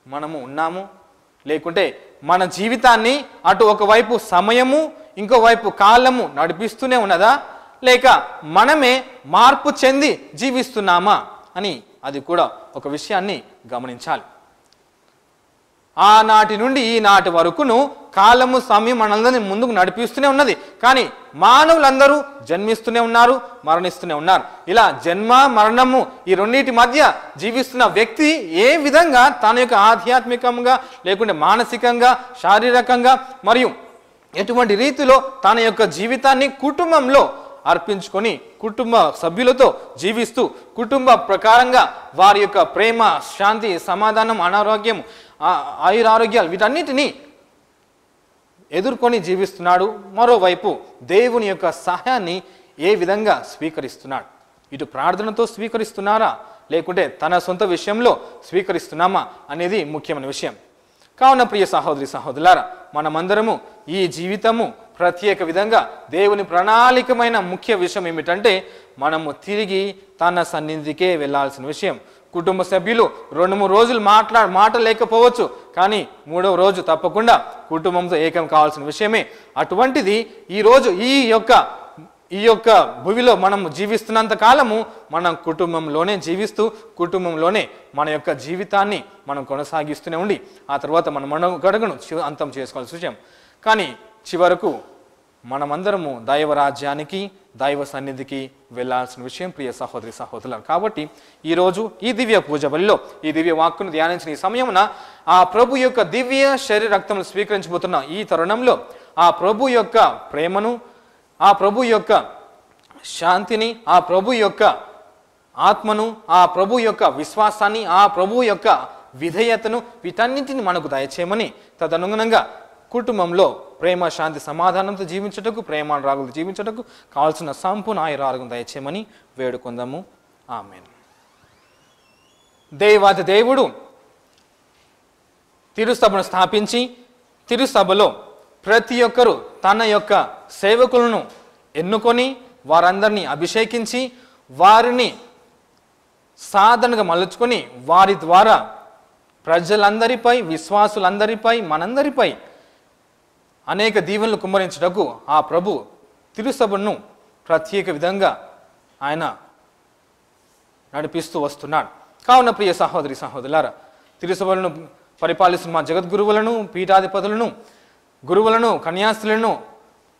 మనము ఉన్నాము? లేకుంటే మన జీవితాన్ని అటు ఒకవైపు సమయము, ఇంకోవైపు కాలము నడిపిస్తూనే ఉన్నదా, లేక మనమే మార్పు చెంది జీవిస్తున్నామా అని అది కూడా ఒక విషయాన్ని గమనించాలి. ఆనాటి నుండి ఈనాటి వరకును కాలము సమయం మనందరినీ ముందుకు నడిపిస్తూనే ఉన్నది. కానీ మానవులందరూ జన్మిస్తూనే ఉన్నారు, మరణిస్తూనే ఉన్నారు. ఇలా జన్మ మరణము ఈ రెండింటి మధ్య జీవిస్తున్న వ్యక్తి ఏ విధంగా తన యొక్క ఆధ్యాత్మికంగా, లేకుంటే మానసికంగా, శారీరకంగా మరియు ఎటువంటి రీతిలో తన యొక్క జీవితాన్ని కుటుంబంలో అర్పించుకొని కుటుంబ సభ్యులతో జీవిస్తూ కుటుంబ ప్రకారంగా వారి యొక్క ప్రేమ, శాంతి, సమాధానం, అనారోగ్యం, ఆయురారోగ్యాలు వీటన్నిటినీ ఎదుర్కొని జీవిస్తున్నాడు. మరోవైపు దేవుని యొక్క సహాయాన్ని ఏ విధంగా స్వీకరిస్తున్నాడు? ఇటు ప్రార్థనతో స్వీకరిస్తున్నారా, లేకుంటే తన సొంత విషయంలో స్వీకరిస్తున్నామా అనేది ముఖ్యమైన విషయం. కావున ప్రియ సహోదరి సహోదరులారా, మనమందరము ఈ జీవితము ప్రత్యేక విధంగా దేవుని ప్రణాళికమైన ముఖ్య విషయం ఏమిటంటే మనము తిరిగి తన సన్నిధికే వెళ్ళాల్సిన విషయం. కుటుంబ సభ్యులు 2-3 రోజులు మాటలేకపోవచ్చు, కానీ 3వ రోజు తప్పకుండా కుటుంబంతో ఏకం కావాల్సిన విషయమే. అటువంటిది ఈరోజు ఈ యొక్క భూమిలో మనం జీవిస్తున్నంత కాలము మనం కుటుంబంలోనే జీవిస్తూ కుటుంబంలోనే మన యొక్క జీవితాన్ని మనం కొనసాగిస్తూనే ఉండి ఆ తర్వాత మన గడుగును అంతం చేసుకోవాల్సిన విషయం. కానీ చివరకు మనమందరము దైవరాజ్యానికి, దైవ సన్నిధికి వెళ్ళాల్సిన విషయం ప్రియ సహోదరి సహోదరులు. కాబట్టి ఈరోజు ఈ దివ్య పూజ బలిలో ఈ దివ్య వాక్కును ధ్యానించిన ఈ సమయమున ఆ ప్రభు యొక్క దివ్య శరీర రక్తములు స్వీకరించబోతున్న ఈ తరుణంలో ఆ ప్రభు యొక్క ప్రేమను, ఆ ప్రభు యొక్క శాంతిని, ఆ ప్రభు యొక్క ఆత్మను, ఆ ప్రభు యొక్క విశ్వాసాన్ని, ఆ ప్రభు యొక్క విధేయతను వీటన్నింటిని మనకు దయచేయమని, తదనుగుణంగా కుటుంబంలో ప్రేమ, శాంతి, సమాధానంతో జీవించటకు, ప్రేమానురాగులతో జీవించటకు కావాల్సిన సంపూర్ణ ఆయురారోగ్యం దయచేయమని వేడుకుందాము. ఆమేన్. దేవాది దేవుడు తిరుసభను స్థాపించి తిరుసభలో ప్రతి ఒక్కరూ తన యొక్క సేవకులను ఎన్నుకొని వారందరినీ అభిషేకించి వారిని సాధనగా మలుచుకొని వారి ద్వారా ప్రజలందరిపై, విశ్వాసులందరిపై, మనందరిపై అనేక దీవెనలు కుమ్మరించుటకు ఆ ప్రభు తిరుసభను ప్రత్యేక విధంగా ఆయన నడిపిస్తూ వస్తున్నాడు. కావున ప్రియ సహోదరి సహోదరులారా, తిరుసభలను పరిపాలిస్తున్న మా జగద్గురువులను, పీఠాధిపతులను, గురువులను, కన్యాస్త్రులను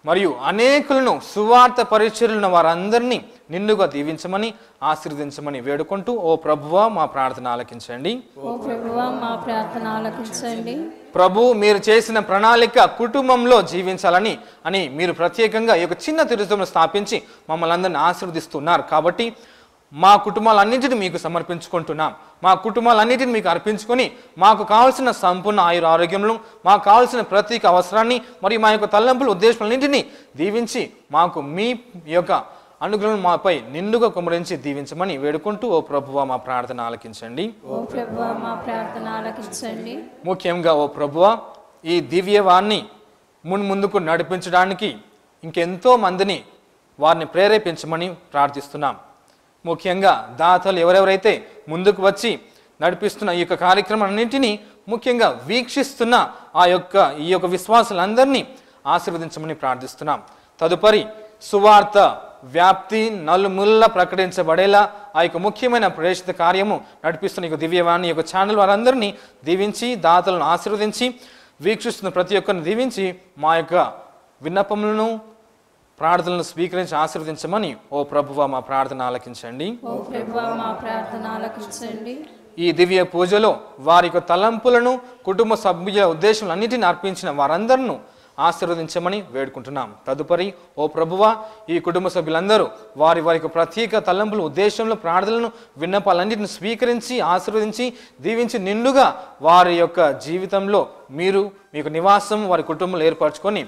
మరియు అనేకులను సువార్త పరిచర్యలున్న వారందరినీ నిండుగా దీవించమని ఆశీర్వదించమని వేడుకుంటూ, ఓ ప్రభువా మా ప్రార్థన ఆలకించండి. ఓ ప్రభువా మా ప్రార్థన ఆలకించండి. ప్రభు, మీరు చేసిన ప్రణాళిక కుటుంబంలో జీవించాలని మీరు ప్రత్యేకంగా ఈ యొక్క చిన్న తిరుసభను స్థాపించి మమ్మల్ని అందరినీ ఆశీర్వదిస్తున్నారు. కాబట్టి మా కుటుంబాలన్నింటినీ మీకు సమర్పించుకుంటున్నాం. మా కుటుంబాలన్నింటినీ మీకు అర్పించుకొని మాకు కావాల్సిన సంపూర్ణ ఆయుర ఆరోగ్యములను, మాకు కావాల్సిన ప్రతి అవసరాన్ని మరియు మా యొక్క తలంపులు ఉద్దేశాలన్నింటినీ దీవించి మాకు మీ యొక్క అనుగ్రహం మాపై నిండుగా కుమరించి దీవించమని వేడుకుంటూ, ఓ ప్రభువా మా ప్రార్థన ఆలకించండి. ఓ ప్రభువా మా ప్రార్థన ఆలకించండి. ముఖ్యంగా ఓ ప్రభువా, ఈ దివ్యవాన్ని ముందుకు నడిపించడానికి ఇంకెంతో మందిని వారిని ప్రేరేపించమని ప్రార్థిస్తున్నాం. ముఖ్యంగా దాతలు ఎవరెవరైతే ముందుకు వచ్చి నడిపిస్తున్న ఈ యొక్క కార్యక్రమాలన్నింటినీ ముఖ్యంగా వీక్షిస్తున్న ఈ యొక్క విశ్వాసులందరినీ ఆశీర్వదించమని ప్రార్థిస్తున్నాం. తదుపరి సువార్త వ్యాప్తి నలుమూలలా ప్రకటించబడేలా ఆ యొక్క ముఖ్యమైన ప్రేషిత కార్యము నడిపిస్తున్న ఈ దివ్యవాణి యొక్క ఛానల్ వారందరినీ దీవించి, దాతలను ఆశీర్వదించి, వీక్షిస్తున్న ప్రతి ఒక్కరిని దీవించి మా యొక్క విన్నపములను ప్రార్థనలను స్వీకరించి ఆశీర్వదించమని, ఓ ప్రభువా మా ప్రార్థన ఆలకించండి. ఓ ప్రభువా మా ప్రార్థన ఆలకించండి. ఈ దివ్య పూజలో వారి యొక్క తలంపులను, కుటుంబ సభ్యుల ఉద్దేశాలన్నిటిని అర్పించిన వారందరినూ ఆశీర్వదించమని వేడుకుంటున్నాం. తదుపరి ఓ ప్రభువా, ఈ కుటుంబ సభ్యులందరూ వారి యొక్క ప్రత్యేక తలంపుల ఉద్దేశంలో ప్రార్థనలను, విన్నపాలన్నింటిని స్వీకరించి ఆశీర్వదించి దీవించి నిండుగా వారి యొక్క జీవితంలో మీకు నివాసం వారి కుటుంబంలో ఏర్పరచుకొని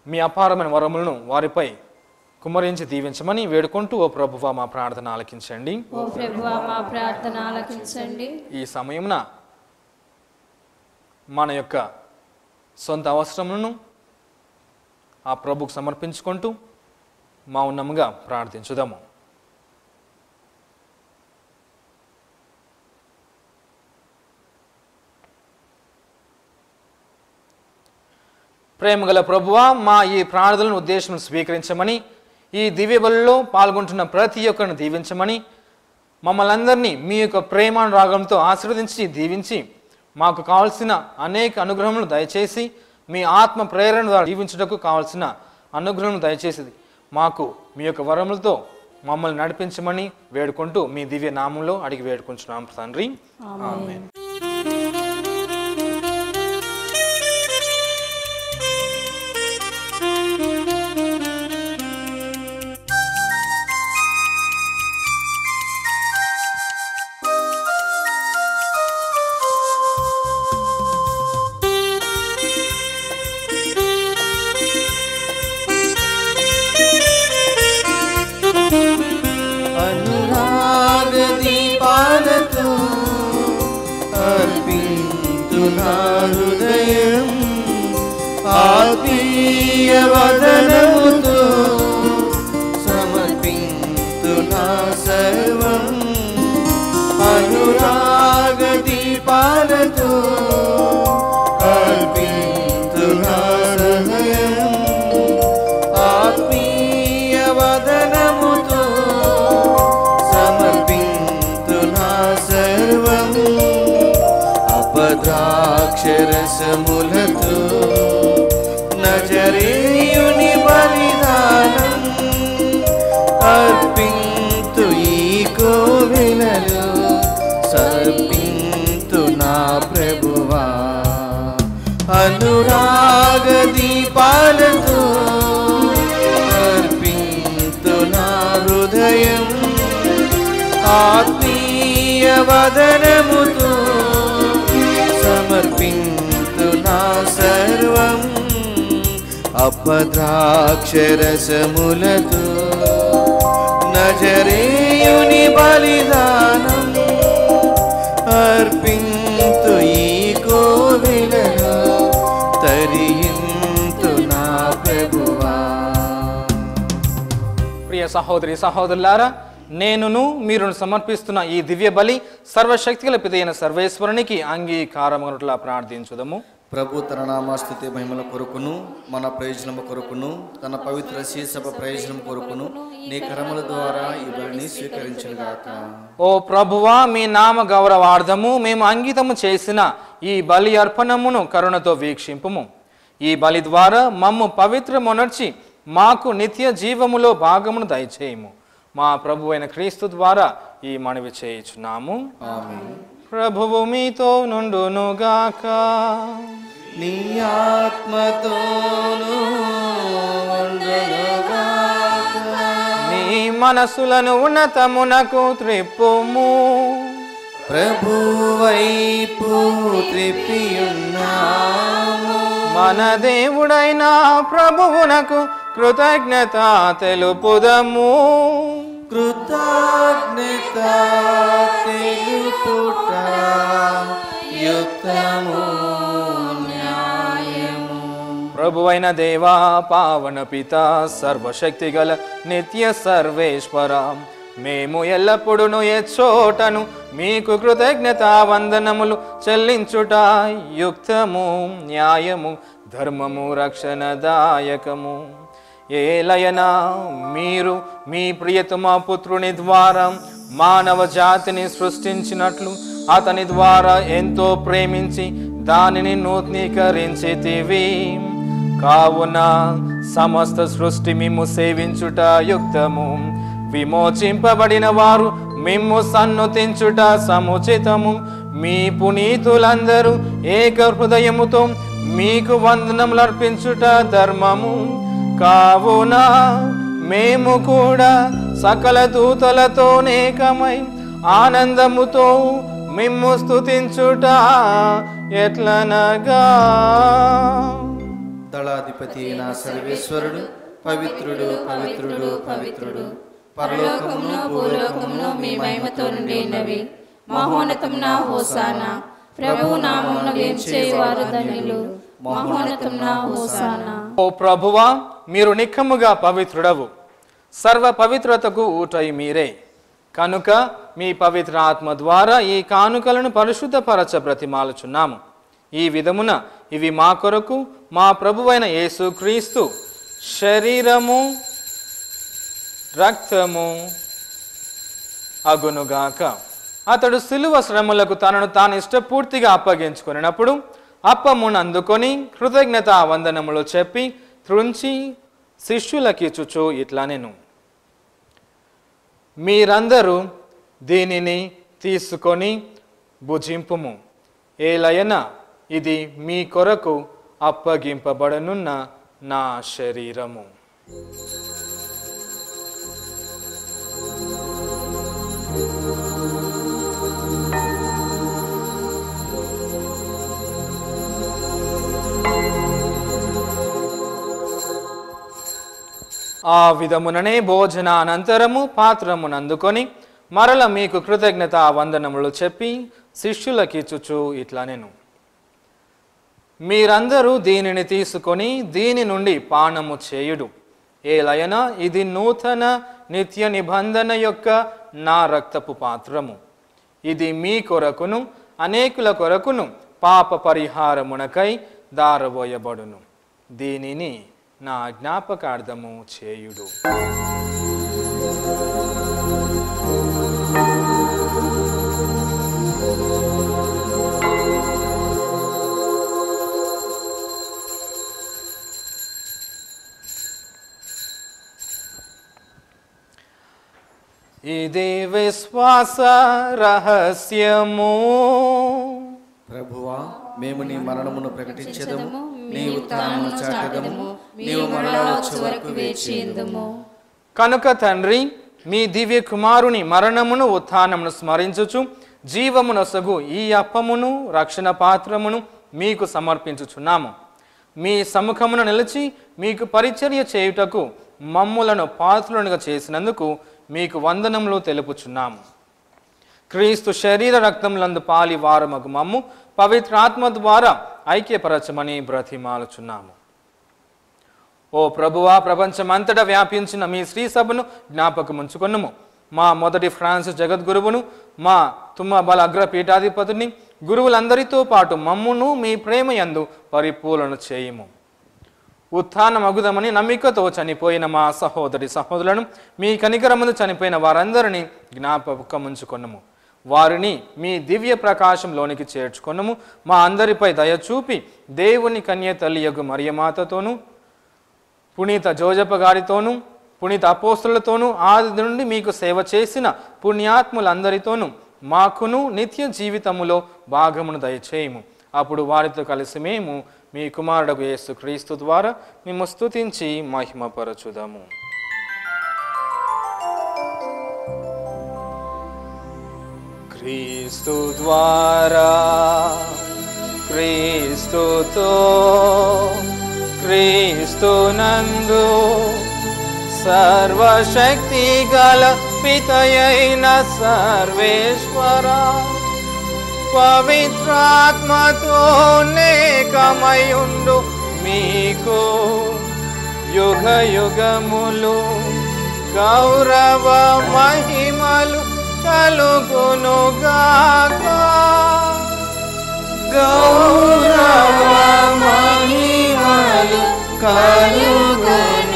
మీ అపారమైన వరములను వారిపై కుమ్మరించి దీవించమని వేడుకుంటూ, ఓ ప్రభువా మా ప్రార్థన ఆలకించండి. ఓ ప్రభువా మా ప్రార్థన ఆలకించండి. ఈ సమయమున మన యొక్క సొంత అవసరములను ఆ ప్రభుకు సమర్పించుకుంటూ మౌనముగా ప్రార్థించుదాము. ప్రేమగల ప్రభువా, మా ఈ ప్రార్థనలను ఉద్దేశం స్వీకరించమని, ఈ దివ్య బలిలో పాల్గొంటున్న ప్రతి ఒక్కరిని దీవించమని, మమ్మల్ని అందరినీ మీ యొక్క ప్రేమానురాగంతో ఆశీర్వదించి దీవించి మాకు కావాల్సిన అనేక అనుగ్రహములు దయచేసి, మీ ఆత్మ ప్రేరణ ద్వారా జీవించుటకు కావాల్సిన అనుగ్రహం దయచేసి మాకు మీ యొక్క వరములతో మమ్మల్ని నడిపించమని వేడుకుంటూ మీ దివ్య నామంలో అడిగి వేడుకుంటున్నాం తండ్రి. ఆమేన్. హృదయం ఆత్మీయ వదనముతో సమర్పింతునా సర్వం అనురాగ దీపాలతో అర్పింతునా హృదయం ఆత్మీయ వదనముతో సమర్పింతునా సర్వం ద్రాక్షరసములతో నజరేయుని బలిదానం అర్పింతు ఈ కోవెలలో సమర్పింతు నా ప్రభువా అనురాగ దీపాలతో అర్పింతు నా హృదయం ఆత్మీయ వదనముతో సమర్పింతు నా సర్వం అపద్రాక్షరసములతో నజరేయుని బలిదానం అర్పింతు ఈ కోవెలలో తరింతు నా ప్రభువా. ప్రియ సహోదరి సహోదరులారా, నేనును మీరును సమర్పిస్తున్న ఈ దివ్య బలి సర్వశక్తిగల పితైన సర్వేశ్వరునికి అంగీకారముగా ప్రార్థించుదము. ప్రభు తన నామస్తుతి మహిమల కొరకును మన ప్రయోజనము కొరకును తన పవిత్ర శీసభ ప్రయోజనం కొరకును నీ కరముల ద్వారా ఈ బలిని స్వీకరించుగాక. ఓ ప్రభువా, మీ నామ గౌరవార్థము మేము అంకితము చేసిన ఈ బలి అర్పణమును కరుణతో వీక్షింపుము. ఈ బలి ద్వారా మమ్ము పవిత్రమునర్చి మాకు నిత్య జీవములో భాగమును దయచేయము. మా ప్రభు అయిన క్రీస్తు ద్వారా ఈ మనవి చేయుచున్నాము. ప్రభువు మీతో నుండునుగాక. నీ ఆత్మతోను ఉండునుగాక. మీ మనసులను ఉన్నతమునకు త్రిప్పుము. ప్రభు వైపు త్రిప్పియున్నాము. మన దేవుడైన ప్రభువునకు కృతజ్ఞత తెలుపుదము. కృతజ్ఞత తెలుపుట యుక్తము న్యాయము. ప్రభువైన దేవా, పావన పిత, సర్వశక్తి గల నిత్య సర్వేశ్వర, మేము ఎల్లప్పుడూ ఎచ్చోటను మీకు కృతజ్ఞత వందనములు చెల్లించుట యుక్తము, న్యాయము, ధర్మము, రక్షణదాయకము. ఏలయనా మీరు మీ ప్రియతమ పుత్రుని ద్వారా మానవ జాతిని సృష్టించినట్లు అతని ద్వారా ఎంతో ప్రేమించి దానిని నూతనీకరించితివి. కావున సమస్త సృష్టి మిమ్ము సేవించుట యుక్తము, విమోచింపబడిన వారు మిమ్ము సన్నుతించుట సముచితము. మీ పునీతులందరూ ఏక హృదయముతో మీకు వందనములు అర్పించుట ధర్మము. కావున మేము కూడా సకల దూతలతోనేకమై ఆనందముతో మిమ్ము స్తుతించుట ఎట్లనగా, దళాధిపతి అయిన సర్వేశ్వరుడు పవిత్రుడు పవిత్రుడు పవిత్రుడు, పరలోకమును భూలోకమును మీ మహిమతో నిండినవి. మహోన్నతమున హోసానా. ప్రభువు నామమున వేంచేవారు ధన్యులు. మహోన్నతమున హోసానా. ఓ ప్రభువా, మీరు నిఖముగా పవిత్రుడవు, సర్వ పవిత్రతకు ఊటై మీరే. కనుక మీ పవిత్ర ఆత్మ ద్వారా ఈ కానుకలను పరిశుద్ధపరచ బ్రతిమాలుచున్నాము. ఈ విధమున ఇవి మా కొరకు మా ప్రభువైన యేసు క్రీస్తు శరీరము రక్తము అగునుగాక. అతడు సిలువ శ్రమలకు తనను తాను ఇష్టపూర్తిగా అప్పగించుకున్నప్పుడు అప్పమును అందుకొని కృతజ్ఞత వందనములు చెప్పి త్రుంచి శిష్యులకిచ్చుచు ఇట్లనెను, మీరందరూ దీనిని తీసుకొని భుజింపుము. ఏలయన ఇది మీ కొరకు అప్పగింపబడనున్న నా శరీరము. ఆ విధముననే భోజనానంతరము పాత్రమునందుకొని మరల మీకు కృతజ్ఞత వందనములు చెప్పి శిష్యులకిచ్చుచు ఇట్లనెను, మీరందరూ దీనిని తీసుకొని దీని నుండి పానము చేయుడు. ఏలయన ఇది నూతన నిత్య నిబంధన యొక్క నా రక్తపు పాత్రము. ఇది మీ కొరకును అనేకుల కొరకును పాప పరిహారమునకై దారబోయబడును. దీనిని నా జ్ఞాపకార్థము చేయుడు. ఇది విశ్వాస రహస్యము. ప్రభువా, మేము నీ మరణమును ప్రకటించెదము, నీ ఉత్థానమును చాటెదము, నీవు మరలా వచ్చే వరకు వేచియుందుము. కనుక తండ్రి, మీ దివ్య కుమారుని మరణమును ఉత్థానమును స్మరించుచు జీవమునొసగు ఈ అప్పమును రక్షణ పాత్రమును మీకు సమర్పించుచున్నాము. మీ సముఖమున నిలిచి మీకు పరిచర్య చేయుటకు మమ్ములను పాత్రులుగా చేసినందుకు మీకు వందనములు తెలుపుచున్నాము. క్రీస్తు శరీర రక్తములందు పాలి వారమగు మమ్ము పవిత్రాత్మ ద్వారా ఐక్యపరచమని బ్రతిమాలుచున్నాము. ఓ ప్రభువా, ప్రపంచమంతటా వ్యాపించిన మీ శ్రీ సభను జ్ఞాపకముంచుకొనుము. మా మొదటి ఫ్రాన్సిస్ జగద్గురువును, మా తుమ్మబల అగ్రపీఠాధిపతిని, గురువులందరితో పాటు మమ్మును మీ ప్రేమయందు పరిపూర్ణ చేయుము. ఉత్థానమగుదమని నమ్మికతో చనిపోయిన మా సహోదరులను, మీ కనికరమును చనిపోయిన వారందరినీ జ్ఞాపకముంచుకొనుము. వారిని మీ దివ్య ప్రకాశంలోనికి చేర్చుకొనుము. మా అందరిపై దయచూపి దేవుని కన్య తల్లి యొగు మరియమాతతోనూ పునీత జోజప్ప గారితోనూ పునీత అపోస్తులతోనూ ఆది నుండి మీకు సేవ చేసిన పుణ్యాత్ములందరితోనూ మాకును నిత్య జీవితములో భాగమును దయచేయము. అప్పుడు వారితో కలిసి మేము మీ కుమారుడు యేసు క్రీస్తు ద్వారా మేము స్తుతించి మహిమపరచుదాము. క్రీస్తు ద్వారా క్రీస్తుతో క్రీస్తునందు సర్వశక్తి గల పితయైన సర్వేశ్వర పవిత్రాత్మతో నేకమయుండు మీకు యుగ యుగములు గౌరవ మహిమలు కలుగునుగాక. గౌరవ మహిమలు కలుగునుగాక.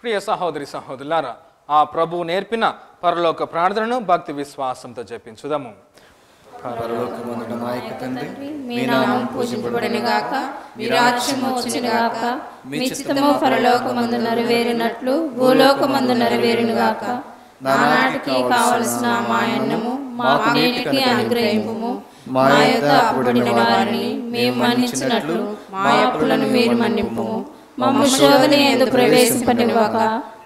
ప్రియ సహోదరి సహోదరులారా, ఆ ప్రభువు నేర్పిన పరలోక ప్రార్థనను భక్తి విశ్వాసంతో జపించుదాము. పరలోకమందున మా యొక్క తండ్రి, మీ నామం పూజింపబడునుగాక, మీ రాజ్యము వచ్చునుగాక, మీ చిత్తము పరలోకమందు నెరవేరినట్లు భూలోకమందు నెరవేరునుగాక. నానాటికి కావలసిన మా అన్నము మాకు నేటికి అనుగ్రహింపుము. మా యొద్ద అప్పుడిన వారిని మేము మన్నించినట్లు మా అప్పులను మీరు మన్నింపుము. మమ్ము శోధన యందు ప్రవేశింపనివ్వక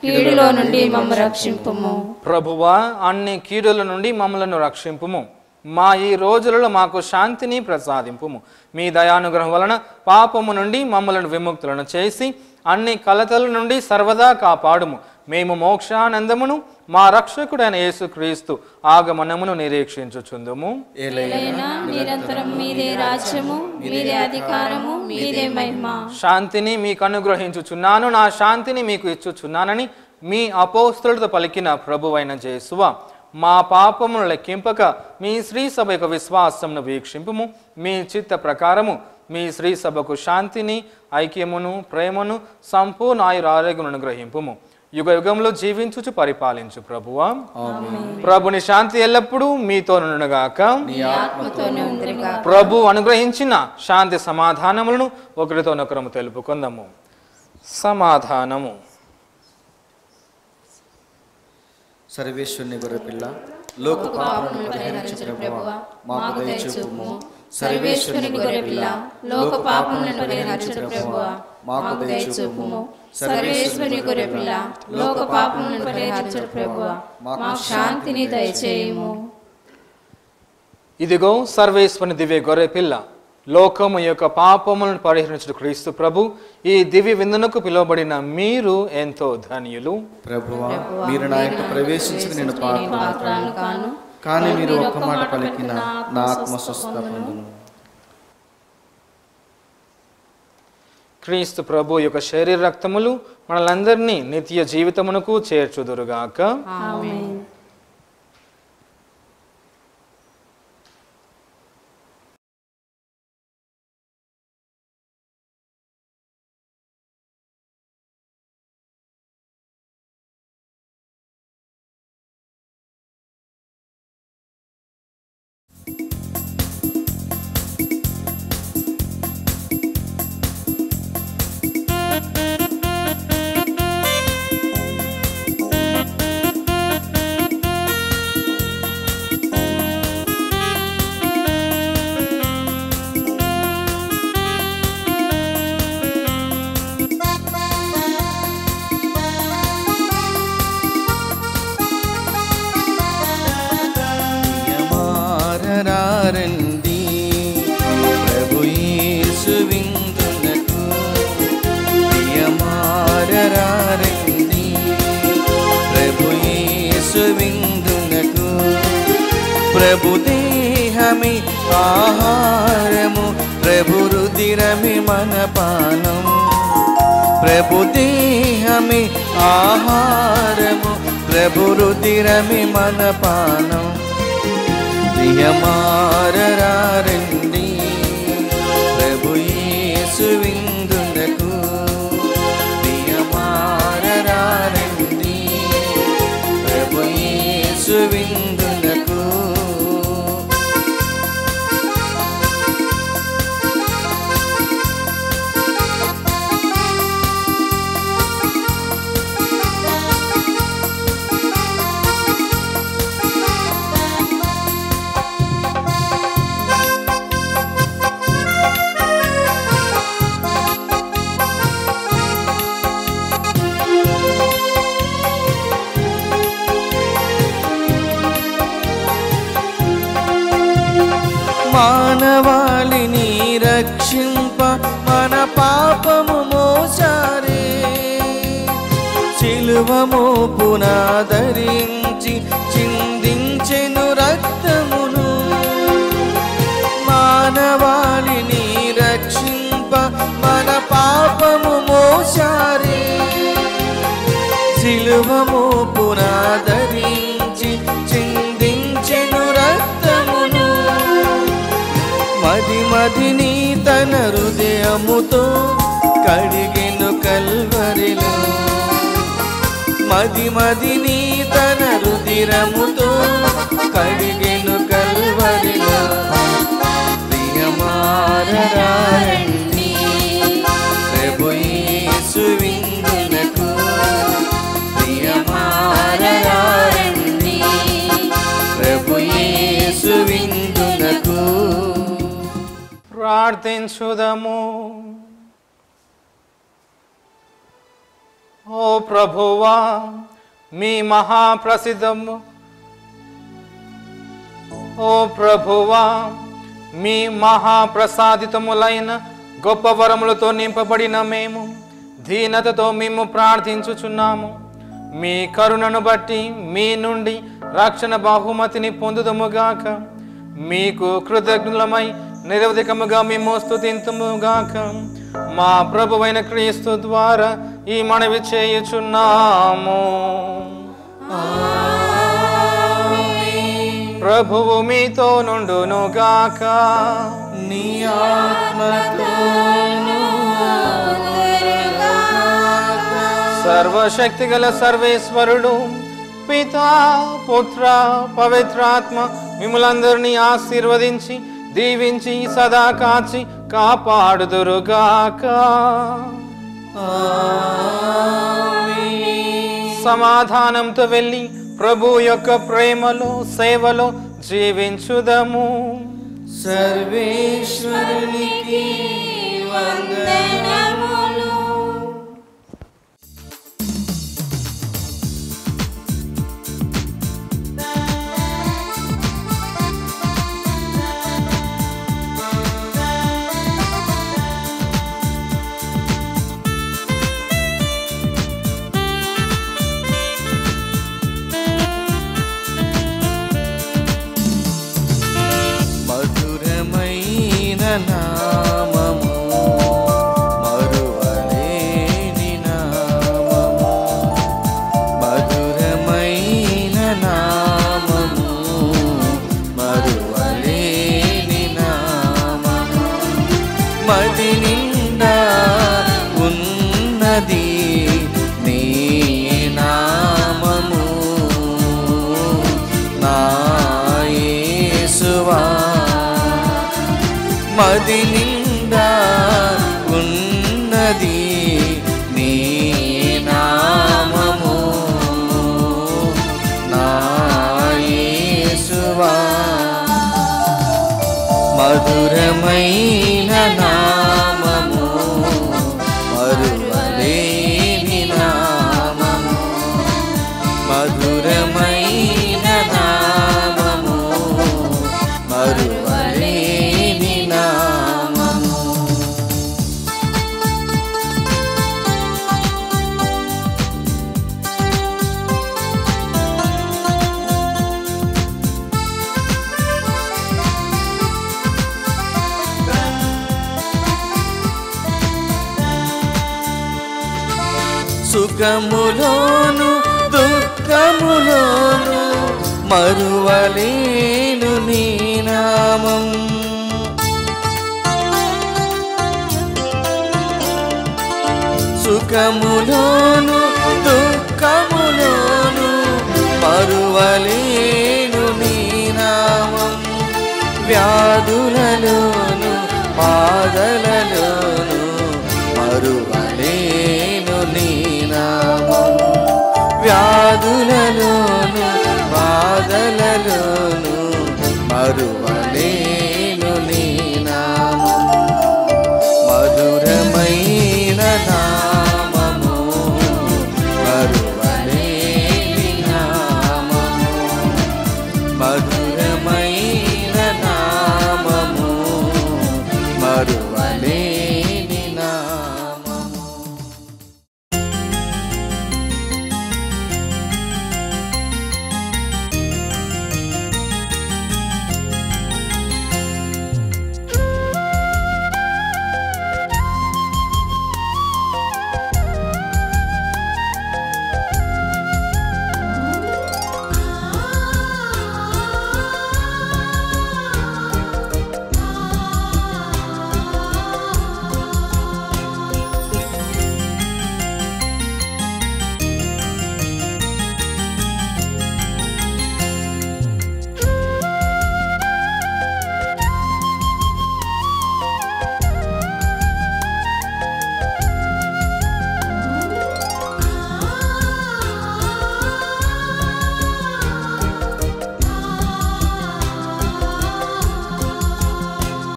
కీడులో నుండి మమ్ము రక్షింపుము. ప్రభువా, అన్ని కీడుల నుండి మమ్మలను రక్షింపుము. మా ఈ రోజులలో మాకు శాంతిని ప్రసాదింపుము. మీ దయానుగ్రహం వలన పాపము నుండి మమ్మలను విముక్తులను చేసి అన్ని కలతల నుండి సర్వదా కాపాడుము. మేము మోక్షానందమును మా రక్షకుడైన యేసుక్రీస్తు ఆగమనమును నిరీక్షించుచుందుము. ఏలైనా నిరంతరం మీదే రాజ్యము, మీదే అధికారము, మీదే మహిమ. శాంతిని మీకు అనుగ్రహించుచున్నాను, నా శాంతిని మీకు ఇచ్చుచున్నానని మీ అపోస్తలులతో పలికిన ప్రభువైన యేసువా, మా పాపమును లెక్కింపక మీ శ్రీ సభ యొక్క విశ్వాసమును వీక్షింపుము. మీ చిత్త ప్రకారము మీ శ్రీ సభకు శాంతిని, ఐక్యమును, ప్రేమను, సంపూర్ణ ఆయురారోగ్యమును అనుగ్రహింపుము. యుగ యుగంలో జీవించుచు పరిపాలించు ప్రభువా. ప్రభుని శాంతి ఎల్లప్పుడూ మీతో నుండుగాక. ప్రభు అనుగ్రహించిన శాంతి సమాధానములను ఒకరితోనొకరము తెలుపుకుందాము. సమాధానము. సర్వేశ్వరుని గొర్రెపిల్ల, లోక పాపములను పరిహరించు ప్రభువా, మాకు దయచూపుము. సర్వేశ్వరుని గొర్రెపిల్ల, లోక పాపములను పరిహరించు ప్రభువా, మాకు దయచూపుము. సర్వేశ్వరుని గొర్రెపిల్ల, లోక పాపములను పరిహరించు ప్రభువా, మాకు శాంతిని దయచేయుము. ఇదిగో సర్వేశ్వరుని దివ్య గొర్రెపిల్ల, లోకము యొక్క పాపములను పరిహరించు క్రీస్తు ప్రభు. ఈ దివ్య విందునకు పిలువబడిన మీరు ఎంతో ధన్యులు. ప్రభువా, మీరు నా ఇంట ప్రవేశించక నేను పాత్రను కాను, కానీ మీరు ఒక్క మాట పలికిన నా ఆత్మ స్వస్థత పొందును. క్రీస్తు ప్రభు యొక్క శరీర రక్తములు మనలందరినీ నిత్య జీవితమునకు చేర్చుదురుగాక. ఆమేన్. రండి ప్రభు యేసు విందునకు, ప్రియమారరండి ప్రభు యేసు విందునకు. ప్రభు దేహమి ఆహారము, ప్రభు రుధిరమి మన పానం. ప్రభు దేహమే ఆహారము, ప్రభు రుధిరమే మన పానం. ప్రియమారరారండి ప్రభు యేసు విందునకు, ప్రియమారరారండి ప్రభు యేసు విందునకు. మానవాళిని రక్షింప మన పాపము మోసారే, సిలువ మోపున ధరించి చిందించెను రక్తమును. మానవాళిని రక్షింప మన పాపము మోసారే, సిలువ మోపున ధరించి చిందించెను రక్తమును. మదిని తన హృదయముతో కడిగెను కల్వరిలో, మదిని తన రుధిరముతో కడిగెను కల్వరిలో. ప్రియమారరారండి ప్రభు యేసు విందునకు, ప్రియమారరారండి ప్రభు యేసు విందునకు. ప్రార్థించుదము. ఓ ప్రభువా, మీ మహాప్రసిద్ధము, ఓ ప్రభువా, మీ మహాప్రసాదితములైన గొప్ప వరములతో నింపబడిన మేము దీనతతో మేము ప్రార్థించుచున్నాము. మీ కరుణను బట్టి మీ నుండి రక్షణ బహుమతిని పొందుదముగాక. మీకు కృతజ్ఞులమై నిరవధికముగా మేము స్తుతింతుముగాక. మా ప్రభువైన క్రీస్తు ద్వారా ఈ మనవి చేయుచున్నాము. ప్రభువు మీతో నుండునుగాక. నీ ఆత్మతోను. సర్వశక్తి గల సర్వేశ్వరుడు పితా పుత్ర పవిత్రాత్మ మిమ్ములందరినీ ఆశీర్వదించి దీవించి సదా కాచి కాపాడుదురుగాక. సమాధానంతో వెళ్ళి ప్రభు యొక్క ప్రేమలో సేవలో జీవించుదము. సర్వేశ్వరునికి వందనములు. నామము మరువలేని నామము, మధురమైన నామము మరువలేని నామము. మది నిండా ఉన్నది నీ నామము, నా యేసువా. మది నిండా ఉన్నది నీ నామము, నా యేసువా. మధురమైన నామము మరువలేని నామము, మధురమైన నామము మరువలేని నామము. సుఖములోను దుఃఖములోను మరువలేను నీ నామం. సుఖములోను దుఃఖములోను మరువలేను నీ నామం. వ్యాధులలోను బాధలలోను మరువలేను నీ నామం. వ్యాధులలో